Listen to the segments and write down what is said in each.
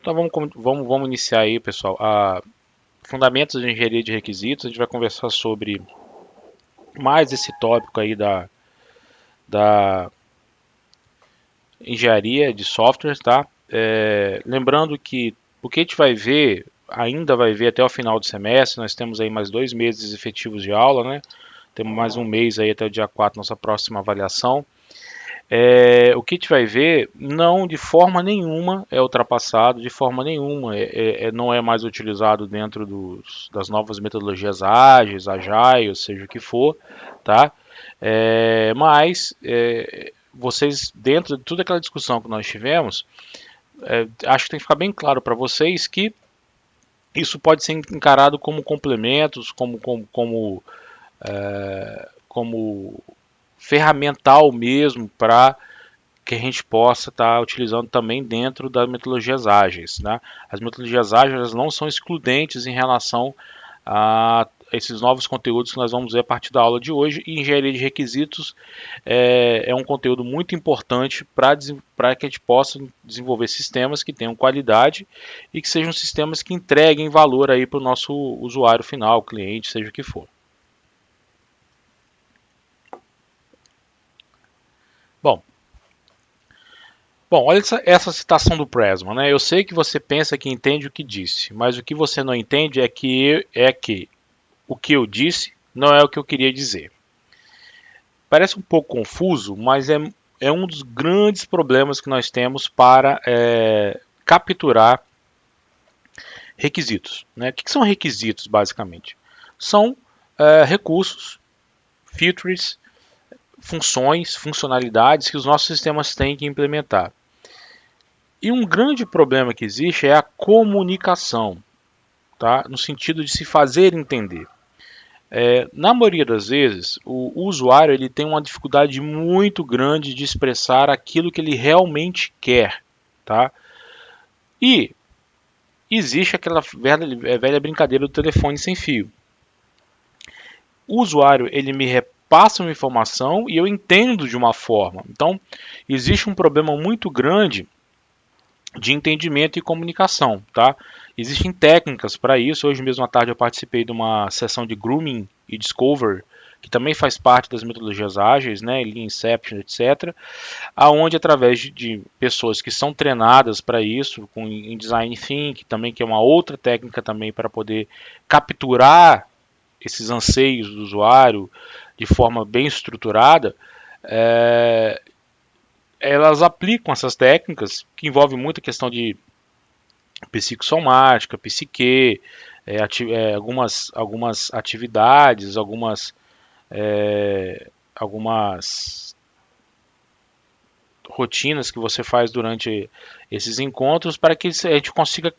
Então vamos iniciar aí, pessoal, fundamentos de engenharia de requisitos. A gente vai conversar sobre mais esse tópico aí da engenharia de softwares, tá? Lembrando que o que a gente vai ver, ainda vai ver até o final do semestre, nós temos aí mais 2 meses efetivos de aula, né? Temos mais um mês aí até o dia 4, nossa próxima avaliação. O que a gente vai ver, não de forma nenhuma é ultrapassado, de forma nenhuma não é mais utilizado dentro das novas metodologias ágeis, agile, seja o que for, tá? Mas vocês, dentro de toda aquela discussão que nós tivemos, acho que tem que ficar bem claro para vocês que isso pode ser encarado como complementos, como ferramental mesmo para que a gente possa estar utilizando também dentro das metodologias ágeis. Né? As metodologias ágeis não são excludentes em relação a esses novos conteúdos que nós vamos ver a partir da aula de hoje. E engenharia de requisitos é um conteúdo muito importante para que a gente possa desenvolver sistemas que tenham qualidade e que sejam sistemas que entreguem valor aí para o nosso usuário final, cliente, seja o que for. Bom, olha essa citação do Pressman, né? Eu sei que você pensa que entende o que disse, mas o que você não entende é que o que eu disse não é o que eu queria dizer. Parece um pouco confuso, mas é um dos grandes problemas que nós temos para capturar requisitos. Né? O que são requisitos, basicamente? São recursos, features, funções, funcionalidades que os nossos sistemas têm que implementar. E um grande problema que existe é a comunicação, tá? No sentido de se fazer entender. Na maioria das vezes, o usuário ele tem uma dificuldade muito grande de expressar aquilo que ele realmente quer. Tá? E existe aquela velha brincadeira do telefone sem fio. O usuário ele me repassa uma informação e eu entendo de uma forma. Então, existe um problema muito grande de entendimento e comunicação, tá? Existem técnicas para isso. Hoje mesmo à tarde eu participei de uma sessão de grooming e discover, que também faz parte das metodologias ágeis, né, Lean Inception, etc., aonde através de pessoas que são treinadas para isso, em design thinking também, que é uma outra técnica também para poder capturar esses anseios do usuário de forma bem estruturada, elas aplicam essas técnicas, que envolvem muita questão de psicossomática, psique, algumas atividades, algumas rotinas que você faz durante esses encontros para que a gente consiga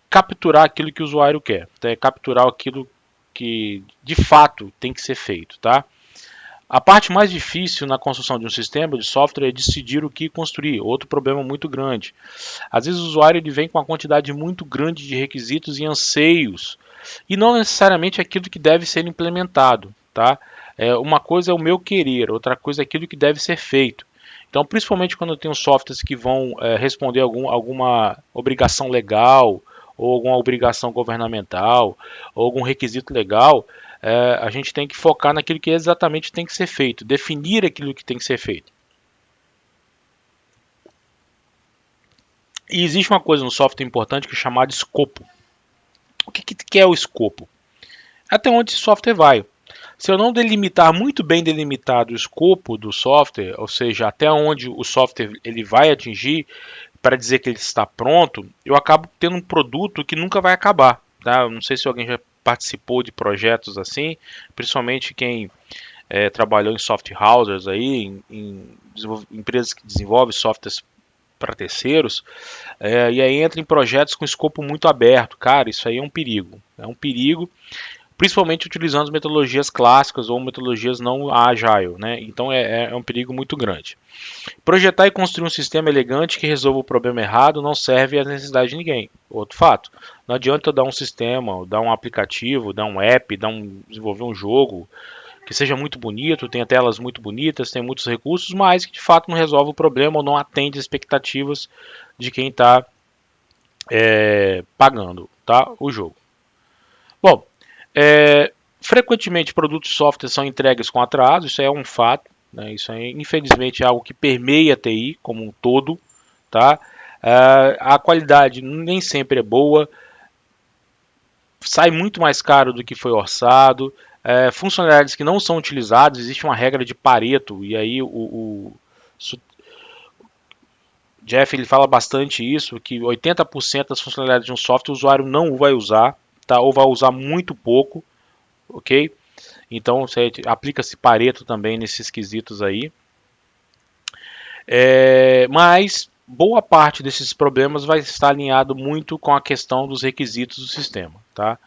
capturar aquilo que o usuário quer, capturar aquilo que de fato tem que ser feito, tá? A parte mais difícil na construção de um sistema de software é decidir o que construir, outro problema muito grande. Às vezes o usuário ele vem com uma quantidade muito grande de requisitos e anseios, e não necessariamente aquilo que deve ser implementado. Tá? Uma coisa é o meu querer, outra coisa é aquilo que deve ser feito. Então, principalmente quando eu tenho softwares que vão responder alguma obrigação legal, ou alguma obrigação governamental, ou algum requisito legal, a gente tem que focar naquilo que exatamente tem que ser feito, definir aquilo que tem que ser feito. E existe uma coisa no software importante que é chamada escopo. O que é o escopo? Até onde esse software vai. Se eu não delimitar muito bem delimitado o escopo do software, ou seja, até onde o software ele vai atingir, para dizer que ele está pronto, eu acabo tendo um produto que nunca vai acabar. Tá? Eu não sei se alguém já participou de projetos assim, principalmente quem trabalhou em soft houses, aí, em empresas que desenvolvem softwares para terceiros, e aí entra em projetos com escopo muito aberto. Cara, isso aí é um perigo. É um perigo, principalmente utilizando metodologias clássicas ou metodologias não agile, né? Então é um perigo muito grande. Projetar e construir um sistema elegante que resolva o problema errado não serve às necessidades de ninguém. Outro fato, não adianta eu dar um sistema, dar um aplicativo, dar um app, desenvolver um jogo que seja muito bonito, tenha telas muito bonitas, tenha muitos recursos, mas que de fato não resolve o problema ou não atende às expectativas de quem está pagando, tá, o jogo. Bom, frequentemente produtos de software são entregues com atraso, isso é um fato, né? Isso é infelizmente é algo que permeia a TI como um todo, tá? A qualidade nem sempre é boa, sai muito mais caro do que foi orçado, funcionalidades que não são utilizadas, existe uma regra de Pareto, e aí o Jeff ele fala bastante isso, que 80% das funcionalidades de um software o usuário não vai usar, tá? Ou vai usar muito pouco, ok? Então aplica-se Pareto também nesses quesitos aí. Mas boa parte desses problemas vai estar alinhado muito com a questão dos requisitos do sistema, tá?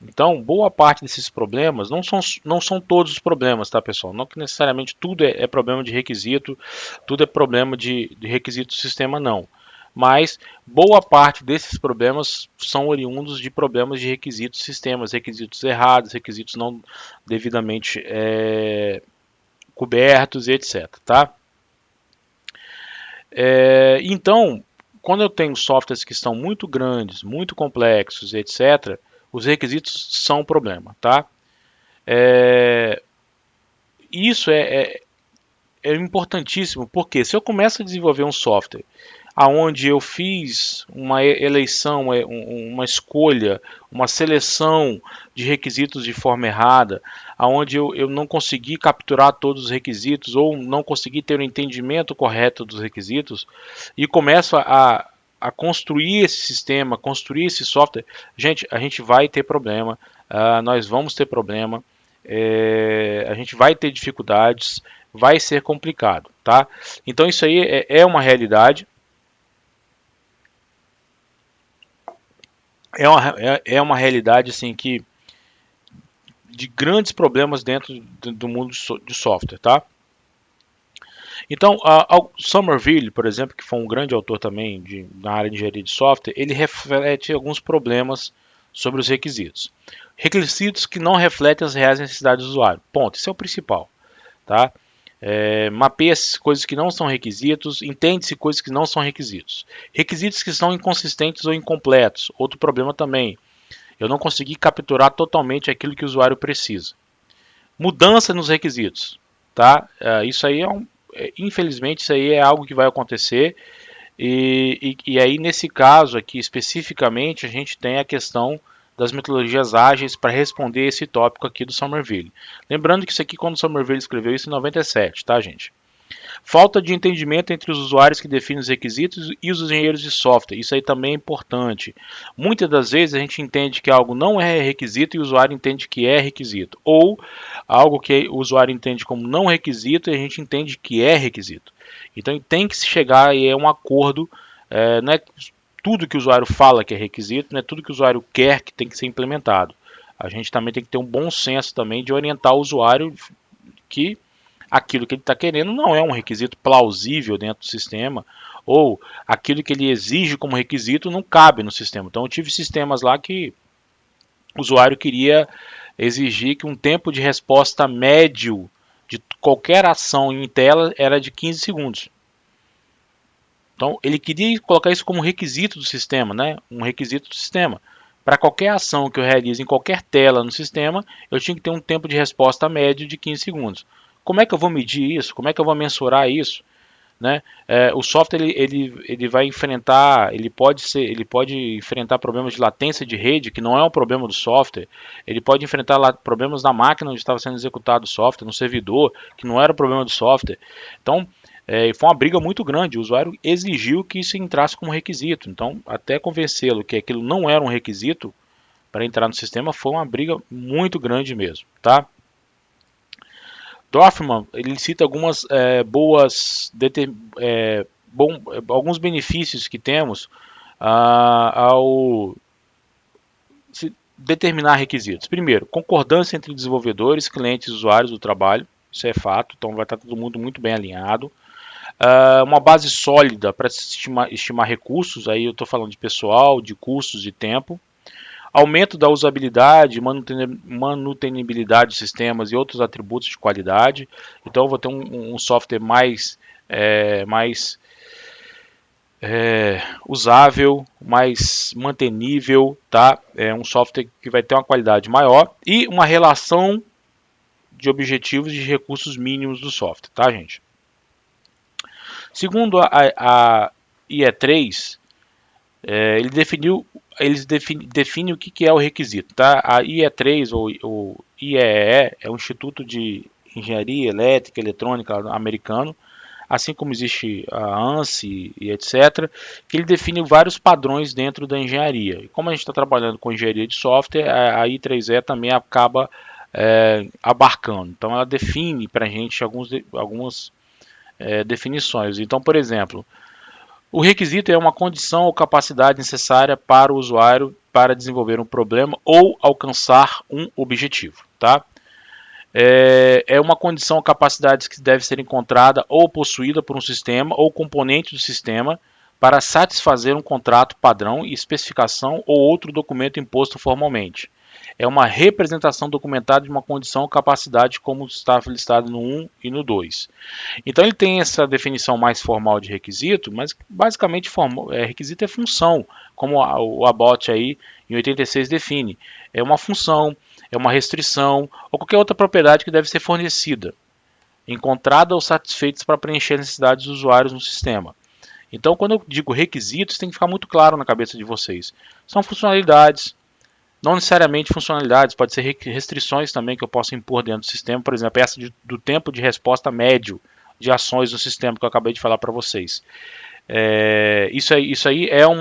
Então, boa parte desses problemas não são todos os problemas, tá, pessoal? Não que necessariamente tudo é problema de requisito, tudo é problema de requisito do sistema, não. Mas boa parte desses problemas são oriundos de problemas de requisitos do sistema, requisitos errados, requisitos não devidamente cobertos, etc. Tá? Então, quando eu tenho softwares que são muito grandes, muito complexos, etc., os requisitos são um problema. Tá? Isso é importantíssimo, porque se eu começo a desenvolver um software aonde eu fiz uma eleição, uma escolha, uma seleção de requisitos de forma errada, aonde eu não consegui capturar todos os requisitos ou não consegui ter o entendimento correto dos requisitos e começo a construir esse sistema, construir esse software, gente, a gente vai ter problema, nós vamos ter problema, a gente vai ter dificuldades, vai ser complicado, tá? Então isso aí é uma realidade. É uma realidade assim que de grandes problemas dentro do mundo de software, tá? Então, Somerville, por exemplo, que foi um grande autor também na área de engenharia de software, ele reflete alguns problemas sobre os requisitos. Requisitos que não refletem as reais necessidades do usuário. Ponto. Isso é o principal, tá? Mapeia-se coisas que não são requisitos, entende-se coisas que não são requisitos. Requisitos que são inconsistentes ou incompletos. Outro problema também. Eu não consegui capturar totalmente aquilo que o usuário precisa. Mudança nos requisitos, tá? Isso aí infelizmente, isso aí é algo que vai acontecer. E aí, nesse caso aqui especificamente, a gente tem a questão das metodologias ágeis para responder esse tópico aqui do Somerville. Lembrando que isso aqui, quando o Somerville escreveu isso em 97, tá, gente? Falta de entendimento entre os usuários que definem os requisitos e os engenheiros de software. Isso aí também é importante. Muitas das vezes a gente entende que algo não é requisito e o usuário entende que é requisito. Ou algo que o usuário entende como não requisito e a gente entende que é requisito. Então tem que se chegar e é um acordo. Não é tudo que o usuário fala que é requisito, não é tudo que o usuário quer que tem que ser implementado. A gente também tem que ter um bom senso também de orientar o usuário que aquilo que ele está querendo não é um requisito plausível dentro do sistema, ou aquilo que ele exige como requisito não cabe no sistema. Então eu tive sistemas lá que o usuário queria exigir que um tempo de resposta médio de qualquer ação em tela era de 15 segundos. Então ele queria colocar isso como requisito do sistema, né? Um requisito do sistema. Para qualquer ação que eu realize em qualquer tela no sistema, eu tinha que ter um tempo de resposta médio de 15 segundos. Como é que eu vou medir isso? Como é que eu vou mensurar isso? Né? O software ele vai enfrentar, ele pode enfrentar problemas de latência de rede, que não é um problema do software. Ele pode enfrentar problemas na máquina onde estava sendo executado o software, no servidor, que não era um problema do software. Então, foi uma briga muito grande. O usuário exigiu que isso entrasse como requisito. Então, até convencê-lo que aquilo não era um requisito para entrar no sistema, foi uma briga muito grande mesmo, tá? Dorfman ele cita algumas alguns benefícios que temos ao determinar requisitos. Primeiro, concordância entre desenvolvedores, clientes e usuários do trabalho. Isso é fato, então vai estar todo mundo muito bem alinhado. Uma base sólida para estimar recursos, aí eu estou falando de pessoal, de custos, de tempo. Aumento da usabilidade, manutenibilidade de sistemas e outros atributos de qualidade. Então eu vou ter um software mais usável, mais mantenível, tá? É um software que vai ter uma qualidade maior e uma relação de objetivos e de recursos mínimos do software, tá, gente? Segundo a IE3, define o que é o requisito, tá? A IE3 ou IEE é um Instituto de Engenharia Elétrica e Eletrônica americano, assim como existe a ANSI e etc., que ele define vários padrões dentro da engenharia. E como a gente está trabalhando com engenharia de software, a I3E também acaba abarcando. Então ela define para a gente algumas definições. Então, por exemplo, o requisito é uma condição ou capacidade necessária para o usuário para desenvolver um problema ou alcançar um objetivo, tá? É uma condição ou capacidade que deve ser encontrada ou possuída por um sistema ou componente do sistema para satisfazer um contrato padrão e especificação ou outro documento imposto formalmente. É uma representação documentada de uma condição ou capacidade como está listado no 1 e no 2. Então ele tem essa definição mais formal de requisito, mas basicamente requisito é função, como o Abbott aí em 86 define. É uma função, é uma restrição ou qualquer outra propriedade que deve ser fornecida, encontrada ou satisfeita para preencher as necessidades dos usuários no sistema. Então, quando eu digo requisitos, tem que ficar muito claro na cabeça de vocês. São funcionalidades, não necessariamente funcionalidades, pode ser restrições também que eu posso impor dentro do sistema, por exemplo, essa do tempo de resposta médio de ações no sistema que eu acabei de falar para vocês. Isso aí é um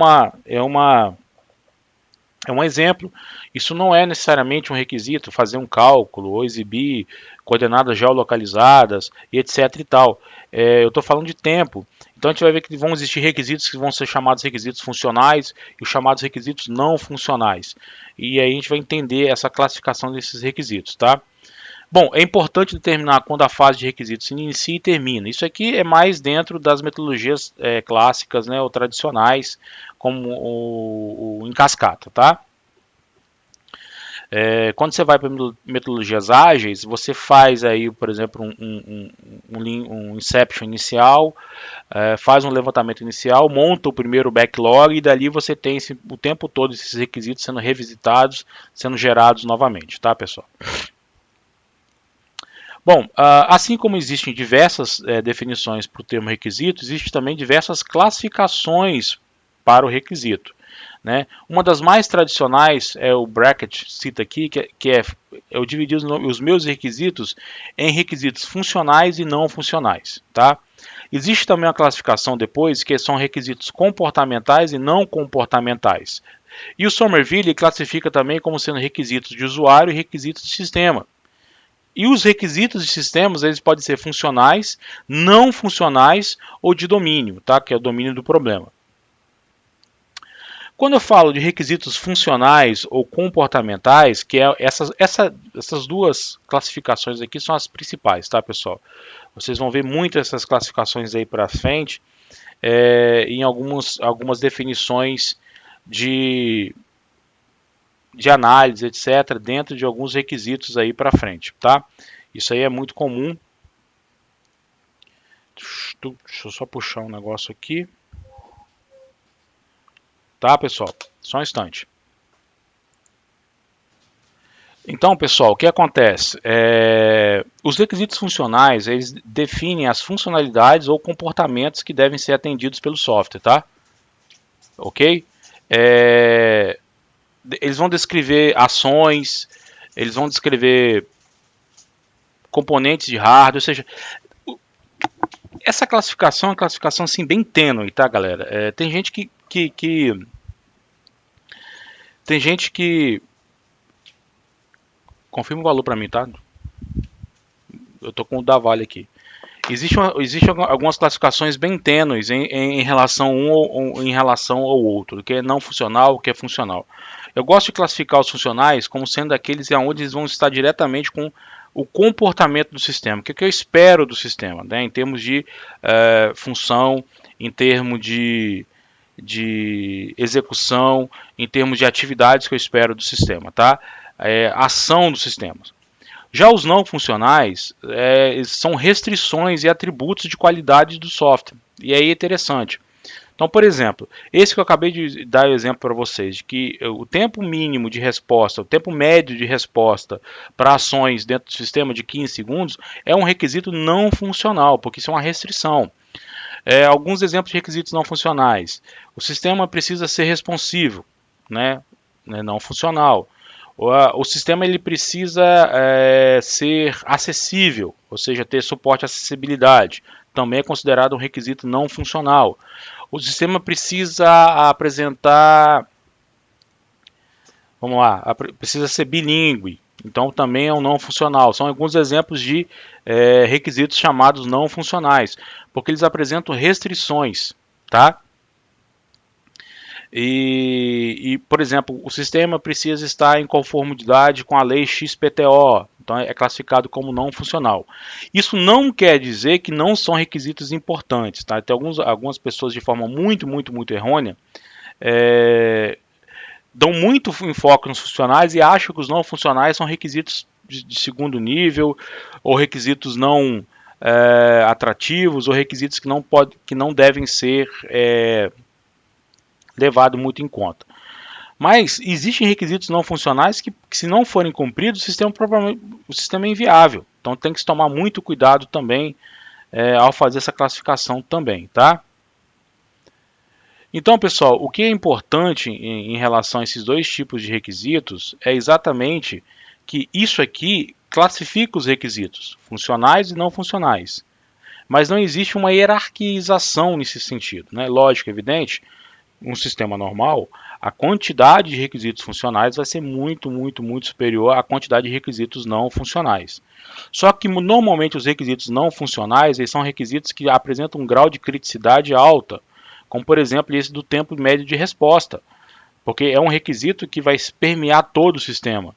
exemplo. Isso não é necessariamente um requisito, fazer um cálculo ou exibir coordenadas geolocalizadas e etc e tal. Eu estou falando de tempo. Então a gente vai ver que vão existir requisitos que vão ser chamados requisitos funcionais e os chamados requisitos não funcionais. E aí a gente vai entender essa classificação desses requisitos, tá? Bom, é importante determinar quando a fase de requisitos se inicia e termina. Isso aqui é mais dentro das metodologias clássicas, né, ou tradicionais, como o em cascata, tá? Quando você vai para metodologias ágeis, você faz aí, por exemplo, um inception inicial, faz um levantamento inicial, monta o primeiro backlog e dali você tem o tempo todo esses requisitos sendo revisitados, sendo gerados novamente, tá, pessoal? Bom, assim como existem diversas definições para o termo requisito, existem também diversas classificações para o requisito. Né? Uma das mais tradicionais é o Brackett, cita aqui, que é eu dividi os meus requisitos em requisitos funcionais e não funcionais. Tá? Existe também uma classificação depois que são requisitos comportamentais e não comportamentais. E o Somerville classifica também como sendo requisitos de usuário e requisitos de sistema. E os requisitos de sistemas eles podem ser funcionais, não funcionais ou de domínio, tá? Que é o domínio do problema. Quando eu falo de requisitos funcionais ou comportamentais, que é essas duas classificações aqui são as principais, tá, pessoal? Vocês vão ver muito essas classificações aí para frente em algumas definições de análise, etc., dentro de alguns requisitos aí para frente, tá? Isso aí é muito comum. Deixa eu só puxar um negócio aqui. Tá, pessoal? Só um instante. Então, pessoal, o que acontece? Os requisitos funcionais, eles definem as funcionalidades ou comportamentos que devem ser atendidos pelo software, tá? Ok? Eles vão descrever ações, eles vão descrever componentes de hardware, ou seja, essa classificação é uma classificação assim, bem tênue, tá, galera? Tem gente que confirma o valor para mim, tá? Eu tô com o da Vale aqui. Existem algumas classificações bem tênues em relação a ou em relação ao outro, o que é não funcional, o que é funcional. Eu gosto de classificar os funcionais como sendo aqueles onde eles vão estar diretamente com o comportamento do sistema. O que eu espero do sistema, né? Em termos de função, em termos de execução, em termos de atividades que eu espero do sistema, tá? Ação dos sistemas. Já os não funcionais são restrições e atributos de qualidade do software. E aí é interessante. Então, por exemplo, esse que eu acabei de dar o exemplo para vocês, de que o tempo mínimo de resposta, o tempo médio de resposta para ações dentro do sistema de 15 segundos é um requisito não funcional, porque isso é uma restrição. Alguns exemplos de requisitos não funcionais. O sistema precisa ser responsivo, né? Não funcional. O sistema ele precisa ser acessível, ou seja, ter suporte à acessibilidade. Também é considerado um requisito não funcional. O sistema precisa apresentar, vamos lá, precisa ser bilíngue. Então também é um não funcional. São alguns exemplos de requisitos chamados não funcionais, porque eles apresentam restrições, tá? Por exemplo, o sistema precisa estar em conformidade com a lei XPTO, então é classificado como não funcional. Isso não quer dizer que não são requisitos importantes, tá? Tem algumas pessoas de forma muito errônea dão muito enfoque nos funcionais e acham que os não funcionais são requisitos de segundo nível ou requisitos não atrativos ou requisitos que não devem ser levado muito em conta. Mas existem requisitos não funcionais que se não forem cumpridos, o sistema é inviável. Então tem que se tomar muito cuidado também ao fazer essa classificação também, tá? Então, pessoal, o que é importante em relação a esses dois tipos de requisitos é exatamente que isso aqui classifica os requisitos, funcionais e não funcionais. Mas não existe uma hierarquização nesse sentido, né? Lógico, evidente, um sistema normal, a quantidade de requisitos funcionais vai ser muito superior à quantidade de requisitos não funcionais. Só que normalmente os requisitos não funcionais eles são requisitos que apresentam um grau de criticidade alta, como por exemplo esse do tempo médio de resposta, porque é um requisito que vai permear todo o sistema.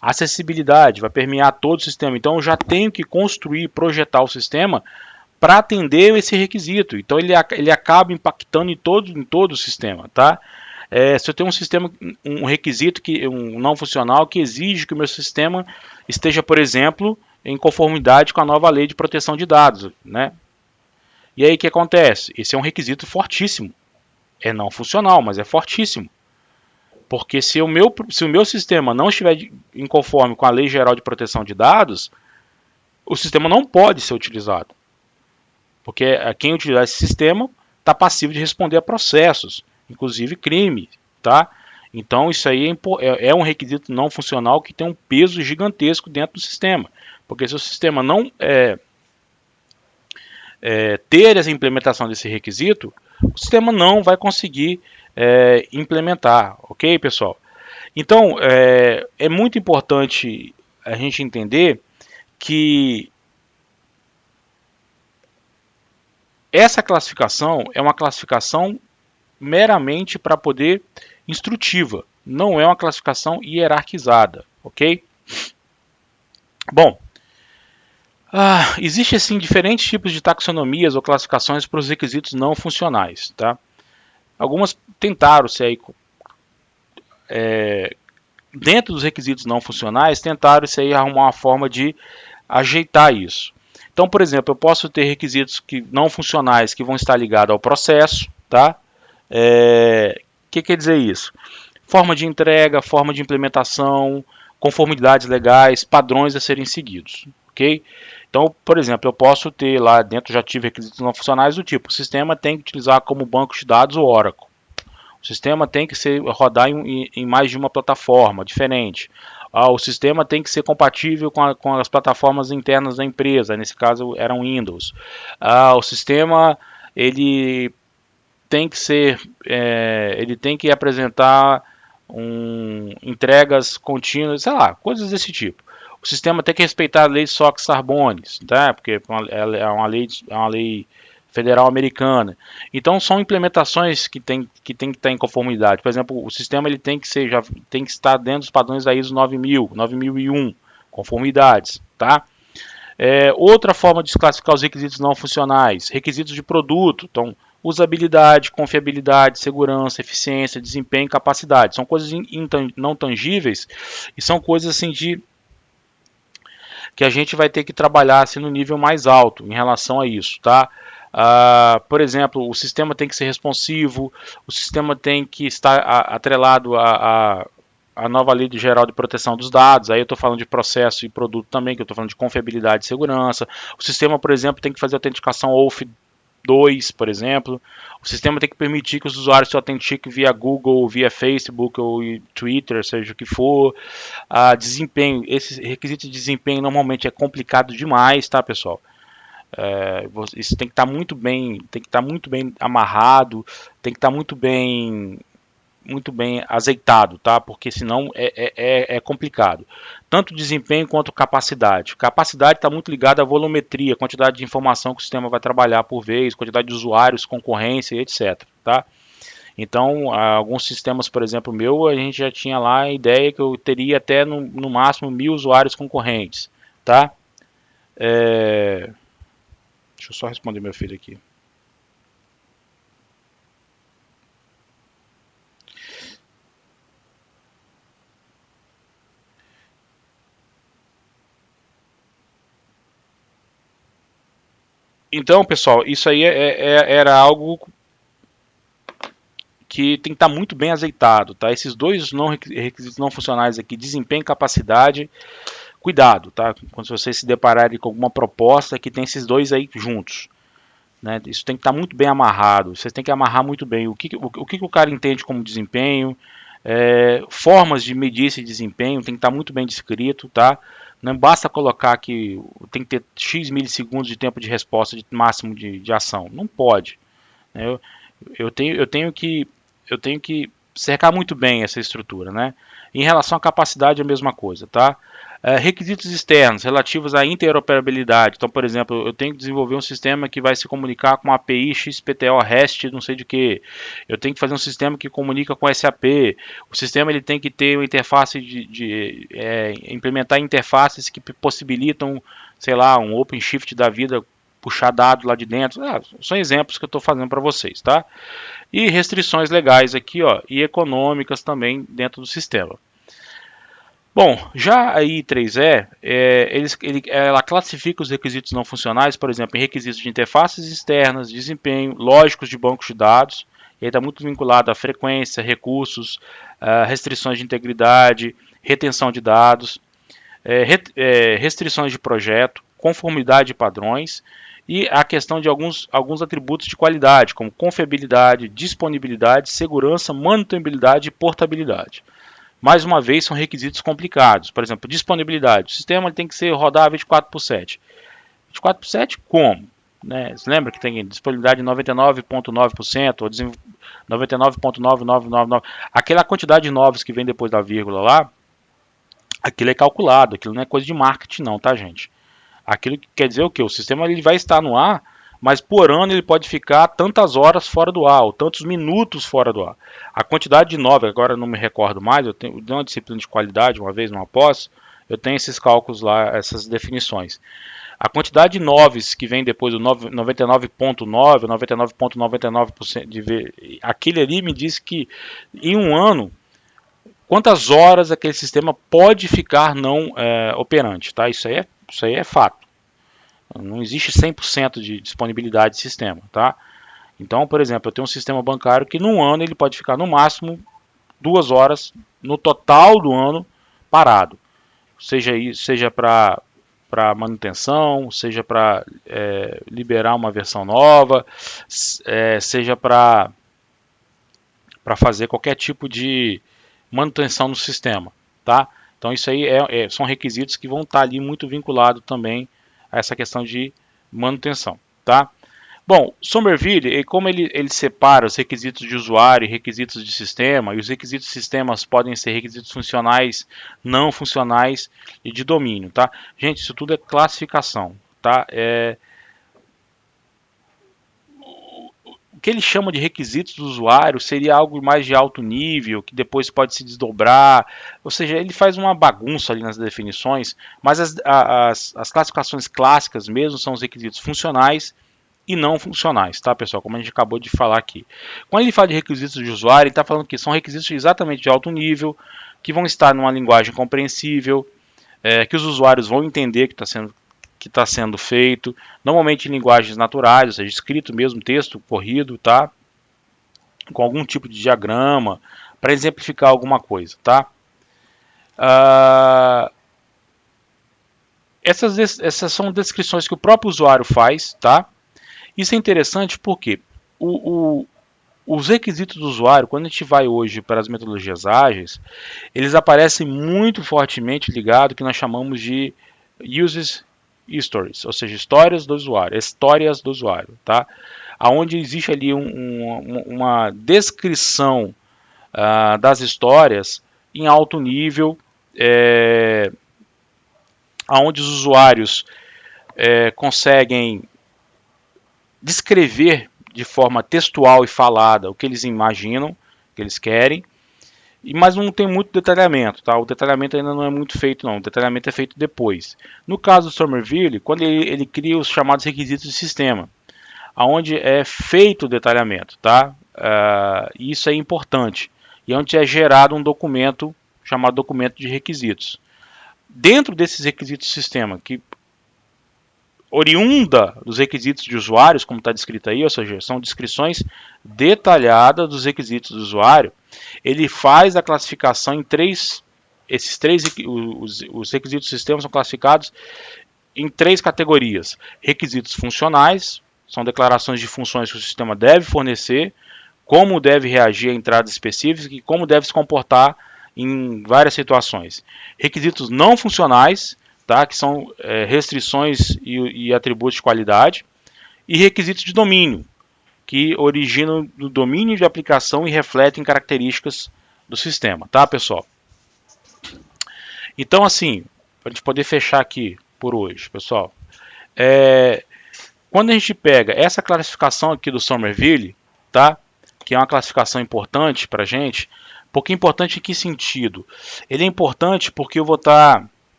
A acessibilidade vai permear todo o sistema, então eu já tenho que construir, projetar o sistema para atender esse requisito. Então ele acaba impactando em todo o sistema, tá? Se eu tenho um sistema, um requisito um não funcional que exige que o meu sistema esteja, por exemplo, em conformidade com a nova lei de proteção de dados, né? E aí o que acontece? Esse é um requisito fortíssimo. É não funcional, mas é fortíssimo. Porque se o meu sistema não estiver em conforme com a Lei Geral de Proteção de Dados, o sistema não pode ser utilizado. Porque quem utilizar esse sistema está passivo de responder a processos, inclusive crime, tá? Então isso aí é um requisito não funcional que tem um peso gigantesco dentro do sistema. Porque se o sistema não ter essa implementação desse requisito, o sistema não vai conseguir implementar, ok, pessoal? Então, é muito importante a gente entender que essa classificação é uma classificação meramente para poder instrutiva, não é uma classificação hierarquizada, ok? Bom, existem assim diferentes tipos de taxonomias ou classificações para os requisitos não funcionais, tá? Algumas tentaram se aí dentro dos requisitos não funcionais tentaram se aí arrumar uma forma de ajeitar isso. Então, por exemplo, eu posso ter requisitos não funcionais que vão estar ligados ao processo, tá? Que quer dizer isso? Forma de entrega, forma de implementação, conformidades legais, padrões a serem seguidos, ok? Então, por exemplo, eu posso ter lá dentro, já tive requisitos não funcionais do tipo, o sistema tem que utilizar como banco de dados o Oracle. O sistema tem que rodar em mais de uma plataforma diferente. O sistema tem que ser compatível com as plataformas internas da empresa, nesse caso eram Windows. O sistema ele tem que apresentar entregas contínuas, sei lá, coisas desse tipo. O sistema tem que respeitar a lei SOX-Sarbanes, tá? Porque é uma lei federal americana. Então são implementações que tem que estar em conformidade. Por exemplo, o sistema ele tem que estar dentro dos padrões da ISO 9000, 9001, conformidades, tá? Outra forma de classificar os requisitos não funcionais, requisitos de produto, então usabilidade, confiabilidade, segurança, eficiência, desempenho e capacidade. São coisas não tangíveis e são coisas assim que a gente vai ter que trabalhar assim, no nível mais alto em relação a isso, tá? Por exemplo, o sistema tem que ser responsivo, o sistema tem que estar atrelado a nova lei geral de proteção dos dados. Aí eu estou falando de processo e produto também, que eu estou falando de confiabilidade e segurança. O sistema, por exemplo, tem que fazer autenticação OAuth 2, por exemplo. O sistema tem que permitir que os usuários se autentiquem via Google, via Facebook ou Twitter, seja o que for. Desempenho, esse requisito de desempenho normalmente é complicado demais, tá, pessoal? Isso tem que estar muito bem, tem que estar muito bem amarrado, tem que estar muito bem azeitado, tá? Porque senão é complicado. Tanto desempenho quanto capacidade. Capacidade está muito ligada à volumetria, quantidade de informação que o sistema vai trabalhar por vez, quantidade de usuários, concorrência, etc. Tá? Então, alguns sistemas, por exemplo, o meu, a gente já tinha lá a ideia que eu teria até no máximo 1000 usuários concorrentes. Tá? Deixa eu só responder meu filho aqui. Então, pessoal, isso aí era algo que tem que estar muito bem azeitado, tá? Esses dois requisitos não funcionais aqui, desempenho e capacidade, cuidado, tá? Quando vocês se depararem com alguma proposta que tem esses dois aí juntos, né? Isso tem que estar muito bem amarrado. Vocês têm que amarrar muito bem o que o cara entende como desempenho, formas de medir esse desempenho, tem que estar muito bem descrito, tá? Não basta colocar que tem que ter X milissegundos de tempo de resposta de máximo de ação. Não pode. Né? Eu tenho que cercar muito bem essa estrutura, né? Em relação à capacidade, é a mesma coisa, tá? Requisitos externos relativos à interoperabilidade. Então, por exemplo, eu tenho que desenvolver um sistema que vai se comunicar com a API XPTO REST, não sei de que. Eu tenho que fazer um sistema que comunica com SAP. O sistema ele tem que ter uma interface implementar interfaces que possibilitam, sei lá, um OpenShift da vida puxar dados lá de dentro. São exemplos que eu estou fazendo para vocês, tá? E restrições legais aqui, ó, e econômicas também dentro do sistema. Bom, já a I3E, ela classifica os requisitos não funcionais, por exemplo, em requisitos de interfaces externas, desempenho, lógicos de bancos de dados, e aí está muito vinculado à frequência, recursos, restrições de integridade, retenção de dados, restrições de projeto, conformidade de padrões, e a questão de alguns atributos de qualidade, como confiabilidade, disponibilidade, segurança, manutenibilidade e portabilidade. Mais uma vez, são requisitos complicados. Por exemplo, disponibilidade. O sistema tem que ser rodável 24/7. 24/7 como? Né? Você lembra que tem disponibilidade de 99,9% ou 99,9999. Aquela quantidade de novos que vem depois da vírgula lá, aquilo é calculado. Aquilo não é coisa de marketing não, tá, gente? Aquilo que quer dizer o que? O sistema ele vai estar no ar, mas por ano ele pode ficar tantas horas fora do ar, ou tantos minutos fora do ar. A quantidade de nove, agora eu não me recordo mais, eu dei uma disciplina de qualidade uma vez, numa pós, eu tenho esses cálculos lá, essas definições. A quantidade de noves que vem depois do 99,9, 99,99% aquele ali me diz que em um ano, quantas horas aquele sistema pode ficar não operante, tá? Isso aí é fato. Não existe 100% de disponibilidade de sistema, tá? Então, por exemplo, eu tenho um sistema bancário que num ano ele pode ficar no máximo 2 horas no total do ano parado. Seja para manutenção, seja para liberar uma versão nova, seja para fazer qualquer tipo de manutenção no sistema, tá? Então isso aí são requisitos que vão estar ali muito vinculados também a essa questão de manutenção, tá? Bom, Somerville, como ele separa os requisitos de usuário e requisitos de sistema, e os requisitos de sistemas podem ser requisitos funcionais, não funcionais e de domínio, tá? Gente, isso tudo é classificação, tá? O que ele chama de requisitos do usuário seria algo mais de alto nível, que depois pode se desdobrar, ou seja, ele faz uma bagunça ali nas definições, mas as classificações clássicas mesmo são os requisitos funcionais e não funcionais, tá, pessoal? Como a gente acabou de falar aqui. Quando ele fala de requisitos de usuário, ele está falando que são requisitos exatamente de alto nível, que vão estar numa linguagem compreensível, que os usuários vão entender que que está sendo feito, normalmente em linguagens naturais, ou seja, escrito mesmo, texto corrido, tá? Com algum tipo de diagrama, para exemplificar alguma coisa, tá? Essas são descrições que o próprio usuário faz, tá? Isso é interessante porque os requisitos do usuário, quando a gente vai hoje para as metodologias ágeis, eles aparecem muito fortemente ligados ao que nós chamamos de uses stories, ou seja, histórias do usuário, tá? Aonde existe ali uma descrição das histórias em alto nível, aonde os usuários conseguem descrever de forma textual e falada o que eles imaginam, o que eles querem, mas não tem muito detalhamento, tá? O detalhamento ainda não é muito feito, não. O detalhamento é feito depois. No caso do Somerville, quando ele cria os chamados requisitos de sistema, aonde é feito o detalhamento, tá? Isso é importante. E onde é gerado um documento chamado documento de requisitos. Dentro desses requisitos de sistema, que oriunda dos requisitos de usuários, como está descrito aí, ou seja, são descrições detalhadas dos requisitos do usuário, ele faz a classificação em os requisitos do sistema são classificados em 3 categorias. Requisitos funcionais, são declarações de funções que o sistema deve fornecer, como deve reagir a entradas específicas e como deve se comportar em várias situações. Requisitos não funcionais, tá? Que são restrições e atributos de qualidade, e requisitos de domínio, que originam do domínio de aplicação e refletem características do sistema, tá, pessoal? Então, assim, para a gente poder fechar aqui por hoje, pessoal, quando a gente pega essa classificação aqui do Somerville, tá? Que é uma classificação importante para a gente, porque importante em que sentido? Ele é importante porque eu vou estar...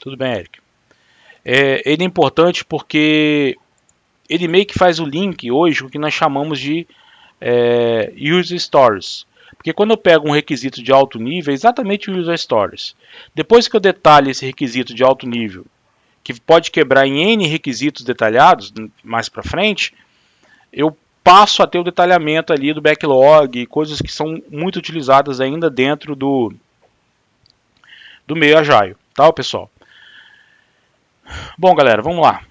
Tudo bem, Eric? Ele é importante porque ele meio que faz o link hoje com o que nós chamamos de User Stories. Porque quando eu pego um requisito de alto nível, é exatamente o User Stories. Depois que eu detalhe esse requisito de alto nível, que pode quebrar em N requisitos detalhados mais para frente, eu passo a ter o detalhamento ali do backlog, coisas que são muito utilizadas ainda dentro do meio Agile, tá, pessoal? Bom, galera, vamos lá.